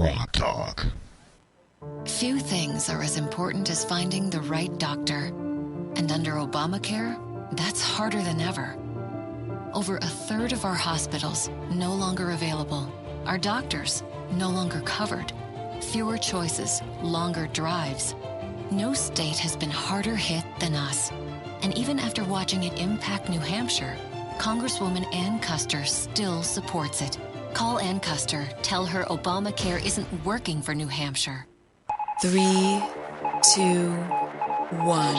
GrokTALK. Few things are as important as finding the right doctor. And under Obamacare, that's harder than ever. Over a third of our hospitals no longer available. Our doctors no longer covered. Fewer choices, longer drives. No state has been harder hit than us. And even after watching it impact New Hampshire, Congresswoman Ann Custer still supports it. Call Ann Custer. Tell her Obamacare isn't working for New Hampshire. 3, 2, 1.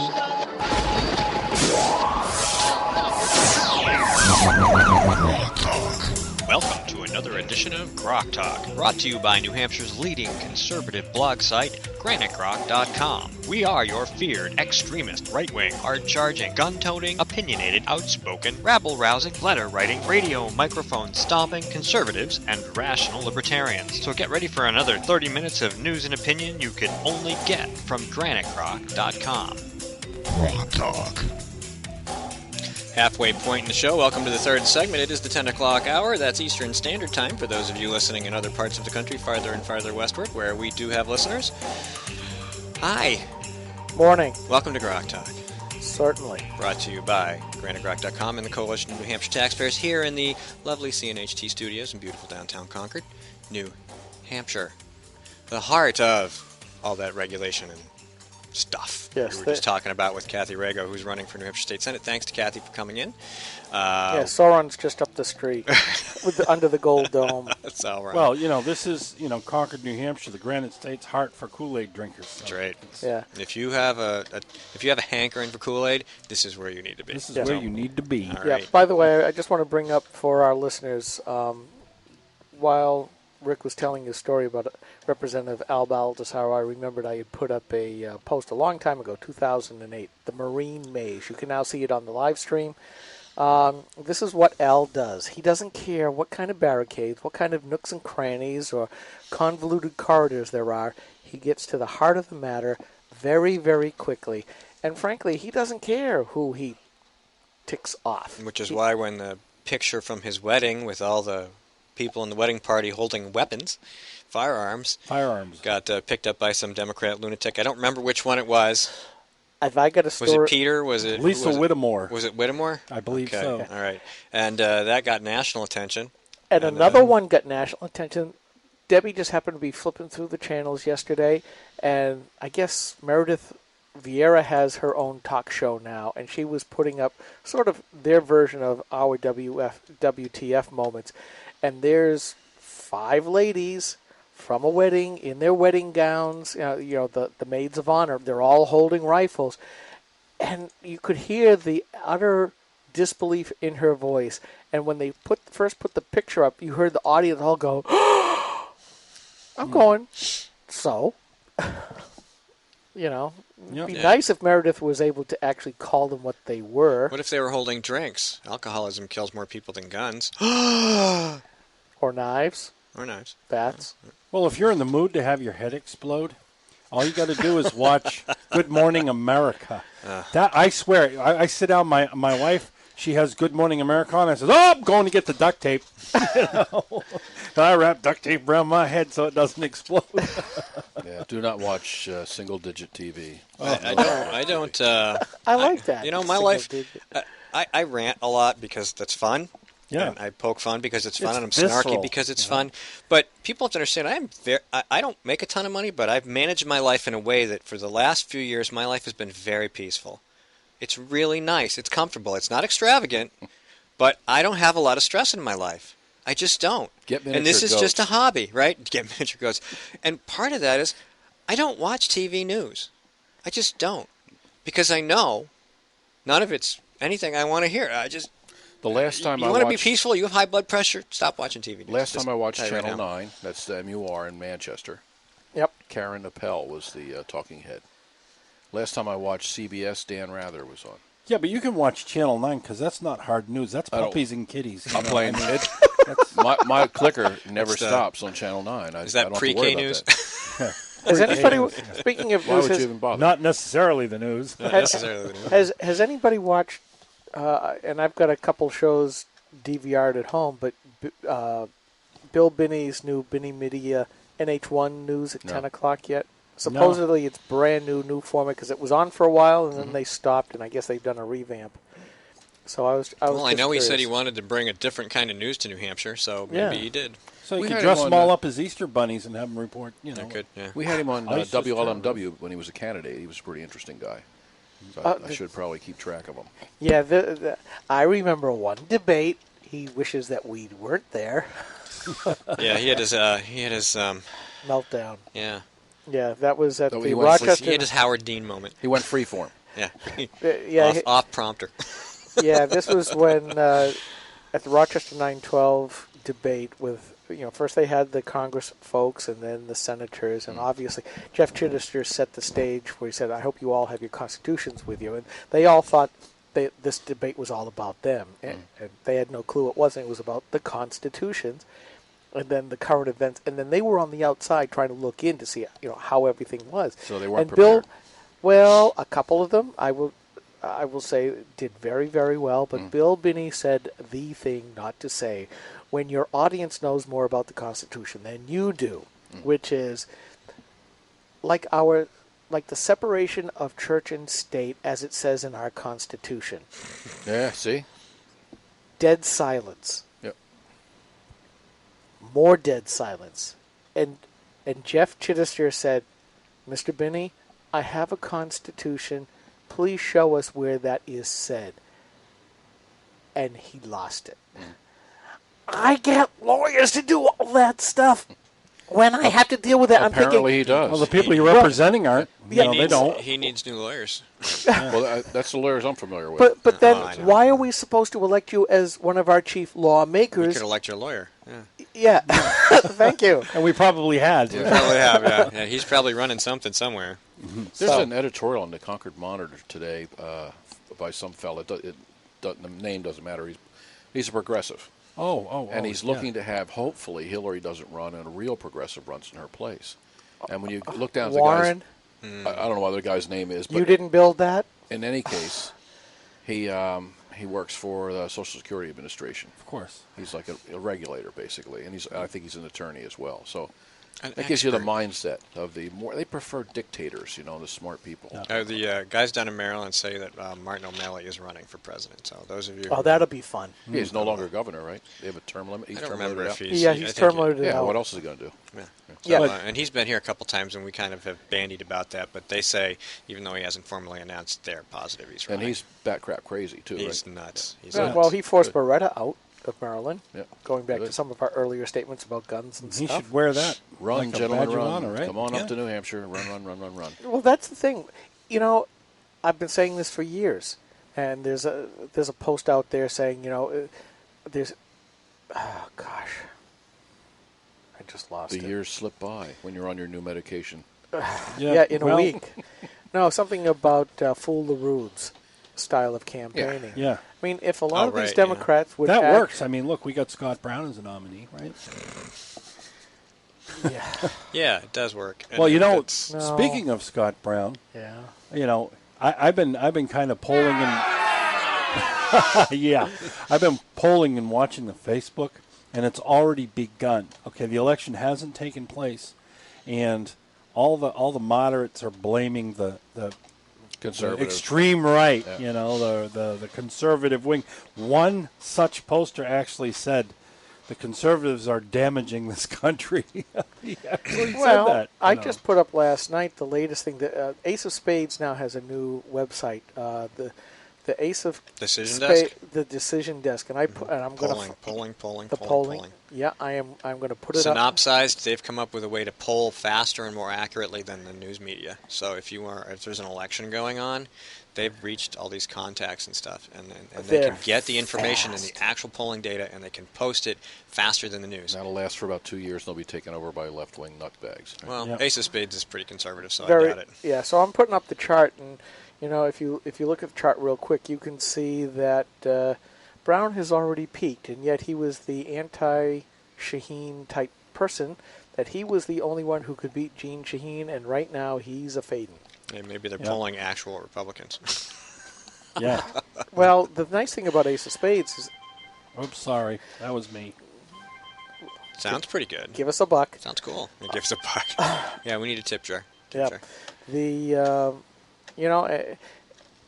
Welcome to another edition of GrokTALK, brought to you by New Hampshire's leading conservative blog site, GraniteGrok.com. We are your feared, extremist, right-wing, hard-charging, gun-toting, opinionated, outspoken, rabble-rousing, letter-writing, radio microphone stomping conservatives and rational libertarians. So get ready for another 30 minutes of news and opinion you can only get from GraniteGrok.com. GrokTALK. Halfway point in the show. Welcome to the third segment. It is the 10 o'clock hour. That's Eastern Standard Time for those of you listening in other parts of the country, farther and farther westward, where we do have listeners. Hi. Morning. Welcome to GrokTALK. Certainly. Brought to you by GraniteGrok.com and the Coalition of New Hampshire Taxpayers here in the lovely CNHT studios in beautiful downtown Concord, New Hampshire. The heart of all that regulation and stuff yes, we were just talking about with Kathy Rago, who's running for New Hampshire State Senate. Thanks to Kathy for coming in. Yeah, Sauron's just up the street under the gold dome. That's all right. Well, this is, Concord, New Hampshire, the Granite State's heart for Kool Aid drinkers. So that's right. Yeah. If you have a hankering for Kool Aid, this is where you need to be. This is where you need to be. All yeah. right. By the way, I just want to bring up for our listeners, while Rick was telling his story about Representative Al Baldessaro, I remembered I had put up a post a long time ago, 2008, the Marine Maze. You can now see it on the live stream. This is what Al does. He doesn't care what kind of barricades, what kind of nooks and crannies or convoluted corridors there are. He gets to the heart of the matter very, very quickly. And frankly, he doesn't care who he ticks off. Which is why when the picture from his wedding with all the people in the wedding party holding weapons, firearms, got picked up by some Democrat lunatic. I don't remember which one it was. Have I got a story? Was it Peter? Was it Lisa Whittemore? Was it Whittemore? I believe so. All right. And that got national attention. And another one got national attention. Debbie just happened to be flipping through the channels yesterday, and I guess Meredith Vieira has her own talk show now, and she was putting up sort of their version of our WTF moments. And there's 5 ladies from a wedding in their wedding gowns, the maids of honor. They're all holding rifles. And you could hear the utter disbelief in her voice. And when they first put the picture up, you heard the audience all go, I'm going, so? It'd be nice if Meredith was able to actually call them what they were. What if they were holding drinks? Alcoholism kills more people than guns. Or knives. Or knives. Bats. Well, if you're in the mood to have your head explode, all you got to do is watch Good Morning America. That I swear, I sit down, my wife, she has Good Morning America on, and I says, I'm going to get the duct tape. I wrap duct tape around my head so it doesn't explode. Yeah, do not watch single-digit TV. I don't. I like that. My life, I rant a lot because that's fun. Yeah. And I poke fun because it's fun, and I'm visceral, snarky because it's fun. But people have to understand, I don't make a ton of money, but I've managed my life in a way that for the last few years, my life has been very peaceful. It's really nice. It's comfortable. It's not extravagant, but I don't have a lot of stress in my life. I just don't. And this is just a hobby, right? Get miniature goats. And part of that is I don't watch TV news. I just don't. Because I know none of it's anything I want to hear. The last time you want to be peaceful, you have high blood pressure, stop watching TV news. Last time I watched Channel 9, that's the MUR in Manchester. Yep. Karen Appel was the talking head. Last time I watched CBS, Dan Rather was on. Yeah, but you can watch Channel 9 because that's not hard news. That's puppies and kitties. I'm playing it. My clicker never stops on Channel 9. Is that pre-K news? Has anybody, speaking of news, would you even bother? Not necessarily the news. Has anybody watched, and I've got a couple shows DVR'd at home, but Bill Binney's new Binney Media NH1 news at No. 10 o'clock yet? Supposedly it's brand new format because it was on for a while and then they stopped, and I guess they've done a revamp. So I was Well, I just know he said curious. he wanted to bring a different kind of news to New Hampshire, so maybe he did. So you We could had dress him them on, all up as Easter bunnies and have them report, you know. I could, yeah. We had him on ISIS WLMW when he was a candidate. He was a pretty interesting guy. So I should probably keep track of him. Yeah, I remember one debate. He wishes that we weren't there. Yeah, he had his Meltdown. yeah. Yeah, that was at So the he went- Rochester. He had his Howard Dean moment. He went freeform. Yeah. yeah, off prompter. yeah. This was when at the Rochester 912 debate with first they had the Congress folks and then the senators, and obviously Jeff Chittister set the stage where he said, "I hope you all have your constitutions with you," and they all thought this debate was all about them, and they had no clue it wasn't. It was about the constitutions. And then the current events, and then they were on the outside trying to look in to see, how everything was. So they weren't and Bill, prepared. well, a couple of them, I will say, did very, very well. But Bill Binney said the thing not to say when your audience knows more about the Constitution than you do, which is like the separation of church and state, as it says in our Constitution. Yeah, see? Dead silence. Yep. More dead silence. And Jeff Chittister said, "Mr. Binney, I have a constitution. Please show us where that is said." And he lost it. I get lawyers to do all that stuff when I have to deal with it. I'm Apparently thinking, he does. Well, the people you're representing aren't. They don't. He needs new lawyers. Well, that's the lawyers I'm familiar with. but then I know. why are we supposed to elect you as one of our chief You lawmakers? could elect your lawyer. Yeah. Yeah, thank you. And we probably had. You probably have, yeah. He's probably running something somewhere. There's an editorial in the Concord Monitor today by some fella. The name doesn't matter. He's a progressive. And he's looking to have, hopefully, Hillary doesn't run and a real progressive runs in her place. And when you look down at Warren, the guy's... I don't know what the guy's name is. But you didn't build that? in any case, he works for the Social Security Administration. Of course. He's like a regulator, basically. And I think he's an attorney as well. So An that gives you the expert. mindset of they prefer dictators, the smart people. The guys down in Maryland say that Martin O'Malley is running for president. So those of you, Oh, that'll be fun. Yeah, he's no longer governor, right? They have a term limit. He's I don't term remember limited if out. he's. Yeah, I he's think term he- limited Yeah, out. what else is he going to do? Yeah. So, Yeah. And he's been here a couple times, and we kind of have bandied about that. But they say, even though he hasn't formally announced, they're positive he's running. And he's bat crap crazy, too, He's right? nuts. He's Yeah, nuts. well, he forced Beretta out of Maryland, Yeah. going back to Good. some of our earlier statements about guns and He stuff. should wear that. Run, like a gentlemen, badge of run. honor, right? Come on Yeah. up to New Hampshire. Run. Well, that's the thing. I've been saying this for years, and there's a post out there saying, there's, oh gosh, I just lost The it. years slip by when you're on your new medication. Yeah, in a well, week. No, something about fool the Rudes style of campaigning. Yeah. I mean, if a lot Oh, of these right, yeah. Democrats would That act- works. I mean, look, we got Scott Brown as a nominee, right? Yeah, Yeah, it does work. And Well, it's- No. speaking of Scott Brown, yeah. I've been kind of polling and yeah, I've been polling and watching the Facebook, and it's already begun. Okay, the election hasn't taken place, and all the moderates are blaming the Conservative. extreme right. Yeah. The conservative wing. One such poster actually said, "The conservatives are damaging this country." He actually Well, said that. I just put up last night the latest thing. That Ace of Spades now has a new website. The Ace of Decision Desk? the Decision Desk, and I'm going polling. the polling. Yeah, I'm going to put it up. Synopsized, they've come up with a way to poll faster and more accurately than the news media. So if there's an election going on, they've reached all these contacts and stuff, and they They're can get the information and fast. the actual polling data, and they can post it faster than the news. That'll last for about 2 years, and they'll be taken over by left-wing nutbags. Well, Yeah. Ace of Spades is pretty conservative, so I Very, doubt it. yeah. So I'm putting up the chart, and if you look at the chart real quick, you can see that Brown has already peaked, and yet he was the anti-Shaheen type person. That he was the only one who could beat Gene Shaheen, and right now he's a fading. Yeah, maybe they're Yeah. polling actual Republicans. yeah. Well, the nice thing about Ace of Spades is Oops, sorry, that was me. Sounds pretty good. Give us a buck. Sounds cool. It gives a buck. Yeah, we need a tip jar. Yeah.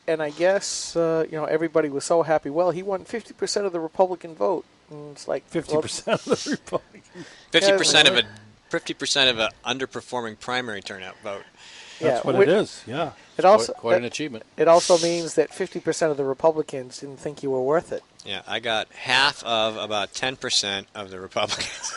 And I guess everybody was so happy. Well, he won 50% of the Republican vote. And it's like 50% of the Republican. 50% of an underperforming primary turnout vote. That's what it is. Yeah. It also quite an achievement. It also means that 50% of the Republicans didn't think you were worth it. Yeah, I got half of about 10% of the Republicans.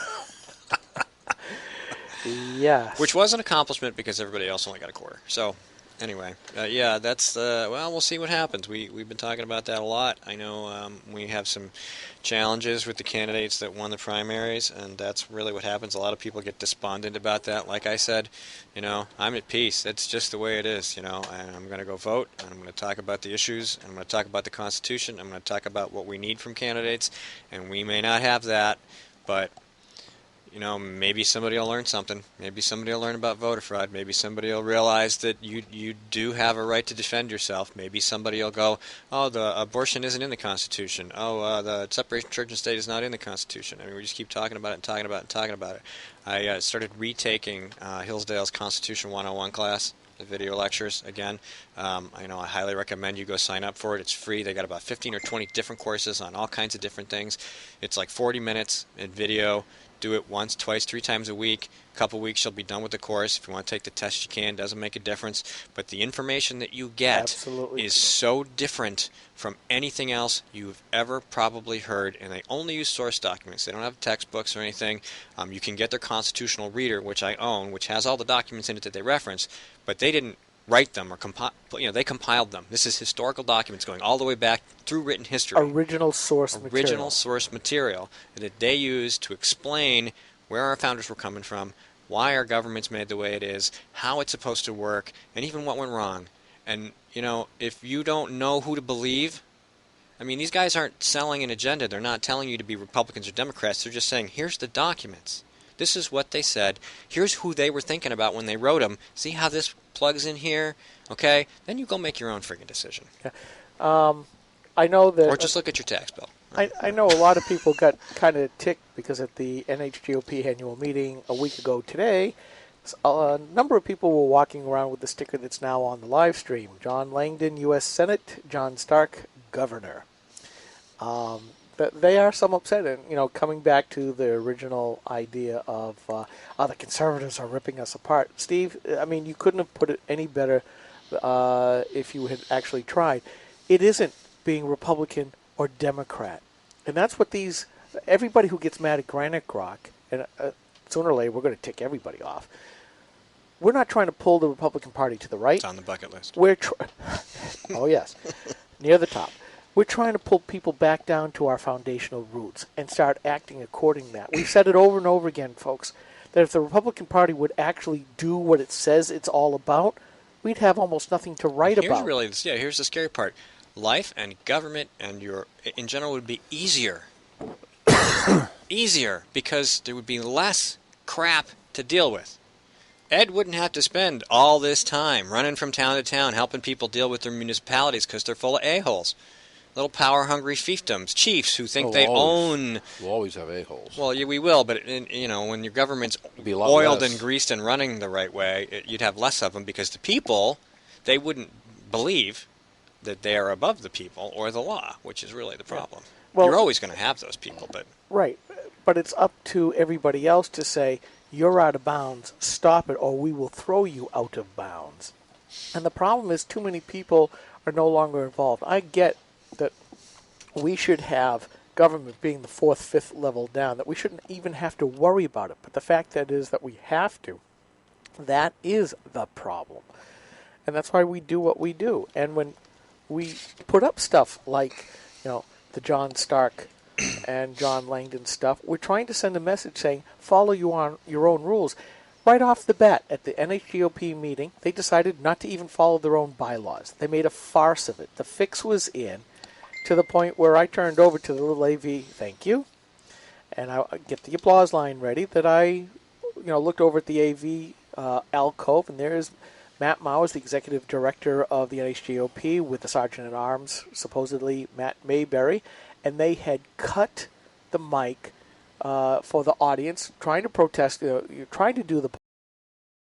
Yes. Which was an accomplishment because everybody else only got a quarter. So, anyway, that's, we'll see what happens. We've been talking about that a lot. I know we have some challenges with the candidates that won the primaries, and that's really what happens. A lot of people get despondent about that. Like I said, I'm at peace. That's just the way it is, and I'm going to go vote, and I'm going to talk about the issues, and I'm going to talk about the Constitution, I'm going to talk about what we need from candidates, and we may not have that, but maybe somebody will learn something. Maybe somebody will learn about voter fraud. Maybe somebody will realize that you do have a right to defend yourself. Maybe somebody will go, oh, the abortion isn't in the Constitution. Oh, the separation of church and state is not in the Constitution. I mean, we just keep talking about it and talking about it and talking about it. I started retaking Hillsdale's Constitution 101 class, the video lectures again. I highly recommend you go sign up for it. It's free. They got about 15 or 20 different courses on all kinds of different things. It's like 40 minutes in video. Do it once, twice, 3 times a week. A couple weeks, you'll be done with the course. If you want to take the test, you can. Doesn't make a difference. But the information that you get is so different from anything else you've ever probably heard. And they only use source documents. They don't have textbooks or anything. You can get their constitutional reader, which I own, which has all the documents in it that they reference. But they didn't write them or they compiled them. This is historical documents going all the way back through written history. Original source material that they used to explain where our founders were coming from, why our government's made the way it is, how it's supposed to work, and even what went wrong. And, if you don't know who to believe, I mean, these guys aren't selling an agenda. They're not telling you to be Republicans or Democrats. They're just saying, here's the documents. This is what they said. Here's who they were thinking about when they wrote them. See how this plugs in here? Okay? Then you go make your own friggin' decision. Yeah. I know that... Or just look at your tax bill. I know a lot of people got kind of ticked because at the NHGOP annual meeting a week ago today, a number of people were walking around with the sticker that's now on the live stream. John Langdon, U.S. Senate. John Stark, Governor. But they are some upset, and coming back to the original idea of the conservatives are ripping us apart. Steve, I mean, you couldn't have put it any better if you had actually tried. It isn't being Republican or Democrat, and that's what everybody who gets mad at Granite Grok, and sooner or later we're going to tick everybody off. We're not trying to pull the Republican Party to the right. It's on the bucket list. Oh yes, near the top. We're trying to pull people back down to our foundational roots and start acting according to that. We've said it over and over again, folks, that if the Republican Party would actually do what it says it's all about, we'd have almost nothing to write about. Here's the scary part. Life and government and in general would be easier. Easier, because there would be less crap to deal with. Ed wouldn't have to spend all this time running from town to town helping people deal with their municipalities because they're full of a-holes. Little power-hungry fiefdoms, chiefs who think they own... We'll always have a-holes. Well, yeah, we will, but when your government's oiled and greased and running the right way, you'd have less of them because the people, they wouldn't believe that they are above the people or the law, which is really the problem. Well, you're always going to have those people, but... Right, but it's up to everybody else to say, you're out of bounds, stop it, or we will throw you out of bounds. And the problem is too many people are no longer involved. I get that we should have government being the 4th, 5th level down, that we shouldn't even have to worry about it. But the fact that is that we have to. That is the problem. And that's why we do what we do. And when we put up stuff like, the John Stark and John Langdon stuff, we're trying to send a message saying, follow your own rules. Right off the bat, at the NHGOP meeting, they decided not to even follow their own bylaws. They made a farce of it. The fix was in, to the point where I turned over to the little AV, thank you, and I get the applause line ready, that I looked over at the AV alcove, and there's Matt Mowers, the executive director of the NHGOP, with the Sergeant-at-Arms, supposedly Matt Mayberry, and they had cut the mic for the audience, trying to protest. You're trying to do the